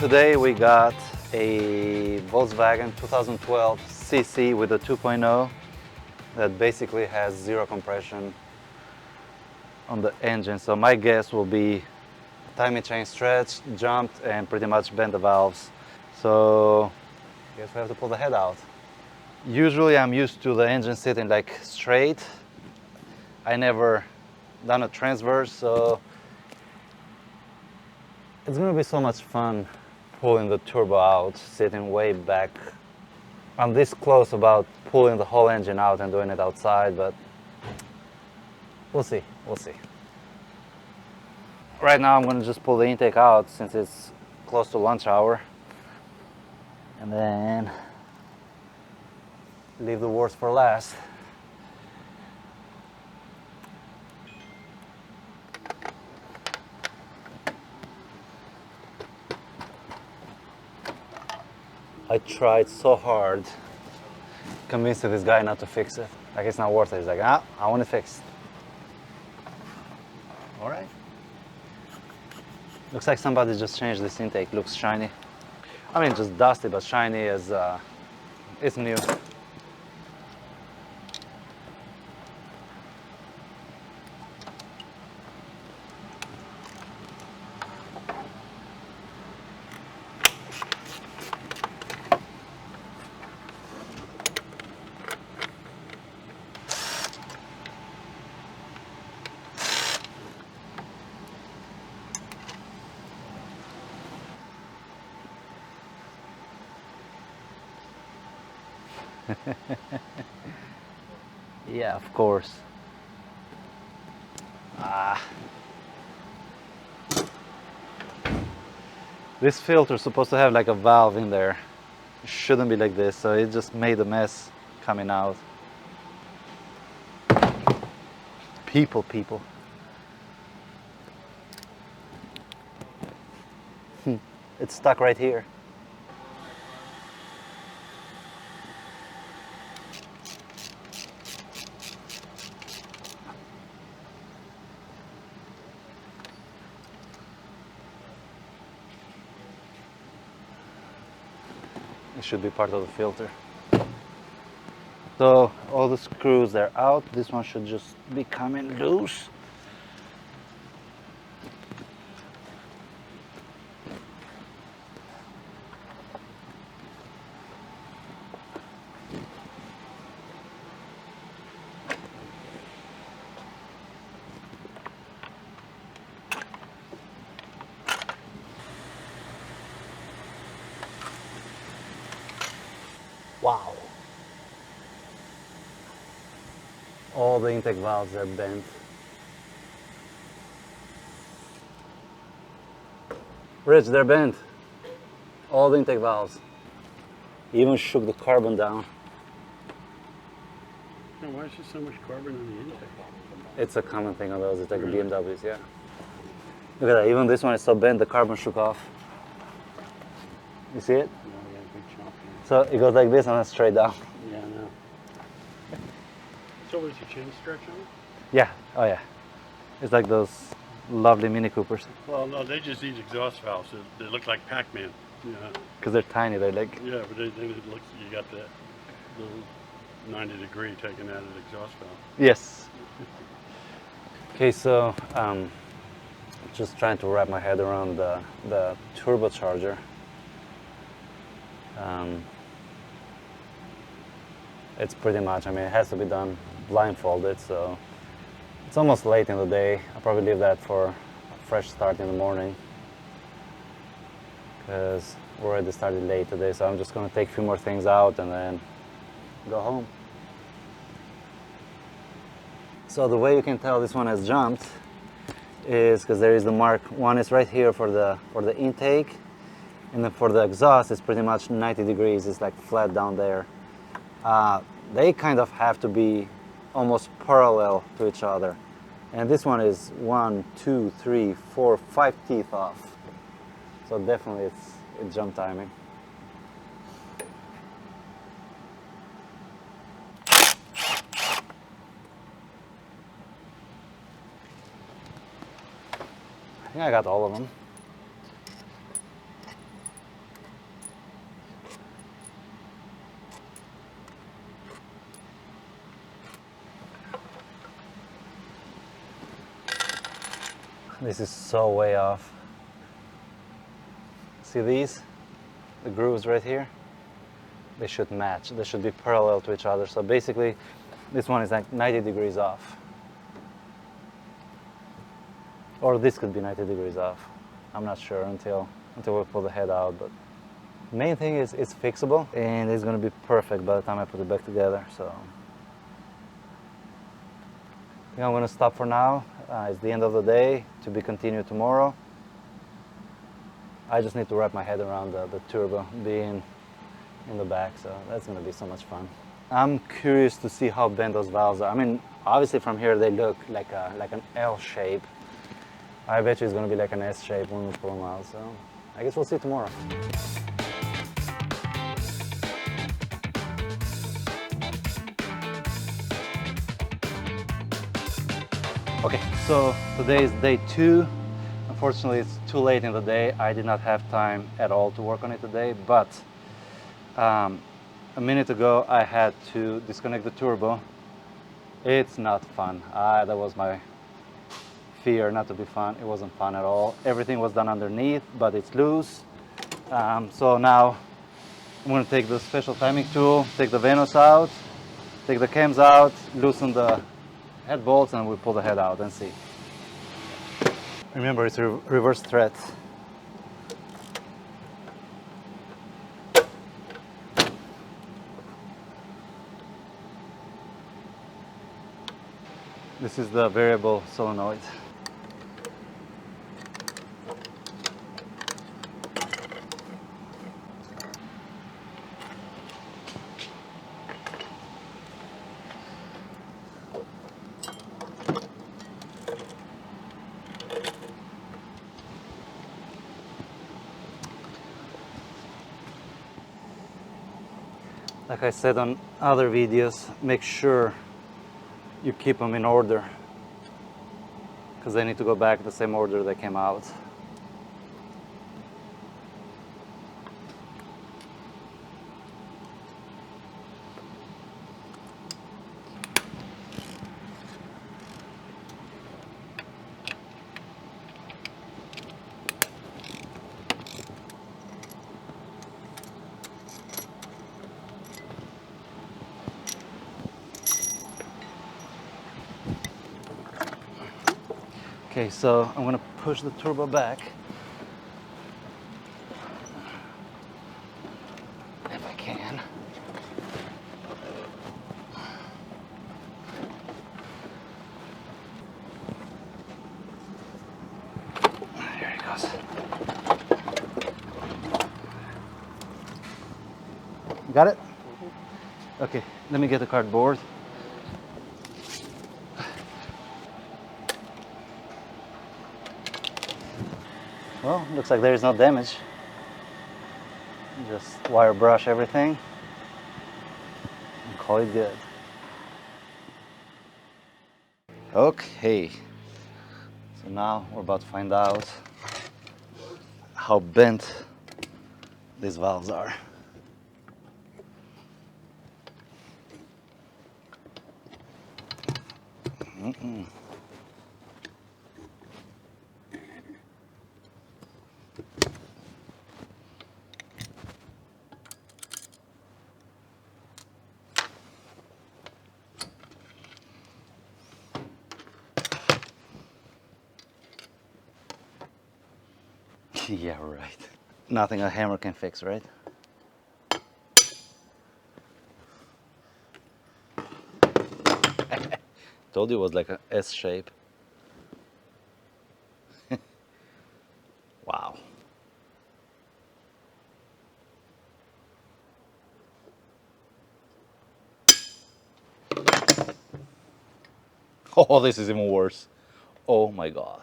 Today we got a Volkswagen 2012 CC with a 2.0 that basically has zero compression on the engine. So my guess will be timing chain stretched, jumped, and pretty much bent the valves. So I guess we have to pull the head out. Usually I'm used to the engine sitting like straight. I never done a transverse, so it's gonna be so much fun pulling the turbo out, sitting way back. I'm this close about pulling the whole engine out and doing it outside, but we'll see, we'll see. Right now I'm gonna just pull the intake out since it's close to lunch hour. And then leave the worst for last. I tried so hard convincing this guy not to fix it. Like, it's not worth it. He's like, I want it fixed. All right. Looks like somebody just changed this intake. Looks shiny. I mean, just dusty, but shiny as it's new. Yeah, of course. This filter is supposed to have like a valve in there. It shouldn't be like this, so it just made a mess coming out. People. It's stuck right here. It should be part of the filter. So all the screws, they're out. This one should just be coming loose. Wow. All the intake valves are bent. Rich, they're bent. All the intake valves. Even shook the carbon down. Now, why is there so much carbon on the intake? It's a common thing on those. It's like BMWs, yeah. Look at that. Even this one is so bent, the carbon shook off. You see it? Yeah, we got a big chunk here. So it goes like this and then straight down. Yeah, I know. So was your chin stretch on it? Yeah. Oh yeah. It's like those lovely Mini Coopers. Well, no, they just use exhaust valves. They look like Pac-Man. Yeah. Because they're tiny. They're like... Yeah, but then it looks, you got that little 90-degree taken out of the exhaust valve. Yes. Okay, so just trying to wrap my head around the turbocharger. It's pretty much, I mean, it has to be done blindfolded, so it's almost late in the day. I'll probably leave that for a fresh start in the morning because we already started late today, so I'm just going to take a few more things out and then go home. So the way you can tell this one has jumped is because there is the mark. One is right here for the intake, and then for the exhaust it's pretty much 90 degrees. It's like flat down there. They kind of have to be almost parallel to each other, and this one is 1, 2, 3, 4, 5 teeth off. So definitely it's jump timing. I think I got all of them. This is so way off. See these? The grooves right here? They should match. They should be parallel to each other. So basically, this one is like 90 degrees off. Or this could be 90 degrees off. I'm not sure until we pull the head out. But main thing is it's fixable and it's gonna be perfect by the time I put it back together. So I think I'm gonna stop for now. It's the end of the day, to be continued tomorrow. I just need to wrap my head around the turbo being in the back, so that's gonna be so much fun. I'm curious to see how bent those valves are. I mean, obviously from here they look like an L shape. I bet you it's gonna be like an S shape when we pull them out, so I guess we'll see tomorrow. Okay, so today is day 2. Unfortunately, it's too late in the day. I did not have time at all to work on it today, but a minute ago I had to disconnect the turbo. It's not fun. That was my fear, not to be fun. It wasn't fun at all. Everything was done underneath, but it's loose. So now I'm going to take the special timing tool, take the Venus out, take the cams out, loosen the head bolts, and we'll pull the head out and see. Remember, it's reverse thread. This is the variable solenoid. Like I said on other videos, make sure you keep them in order, because they need to go back the same order they came out. Okay, so I'm gonna push the turbo back. If I can. There it goes. Got it? Okay, let me get the cardboard. Well, looks like there is no damage. Just wire brush everything and call it good. Okay, so now we're about to find out how bent these valves are. Yeah, right. Nothing a hammer can fix, right? Told you it was like an S shape. Wow. Oh, this is even worse. Oh my God.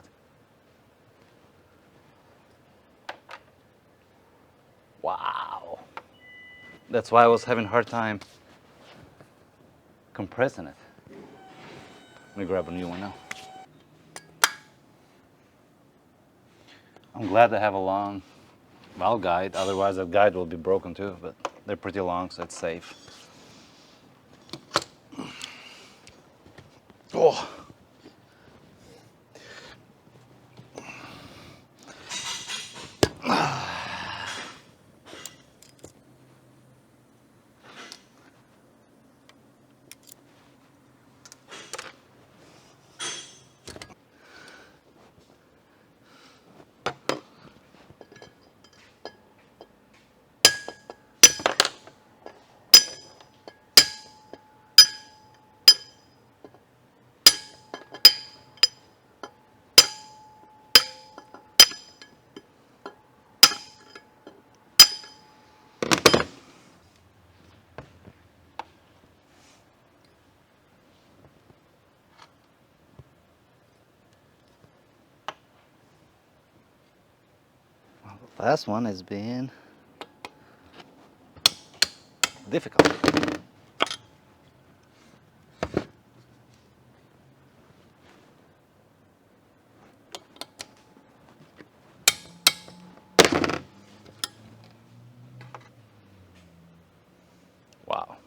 Wow. That's why I was having a hard time compressing it. Let me grab a new one now. I'm glad they have a long valve guide, otherwise that guide will be broken too, but they're pretty long, so it's safe. Oh. Last one has been difficult. Wow.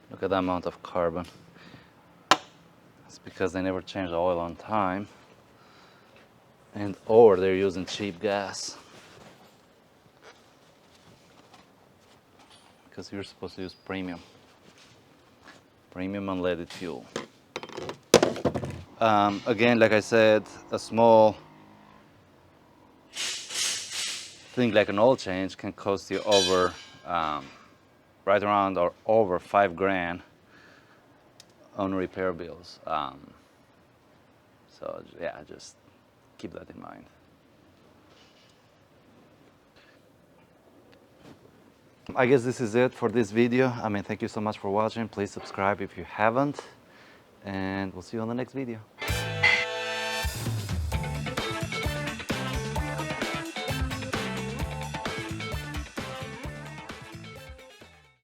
Look at the amount of carbon. It's because they never change the oil on time, and or they're using cheap gas. Because you're supposed to use premium unleaded fuel. Again, like I said, a small thing like an oil change can cost you over, right around or over 5 grand on repair bills. So yeah, just keep that in mind. I guess this is it for this video. I mean, thank you so much for watching. Please subscribe if you haven't, and we'll see you on the next video.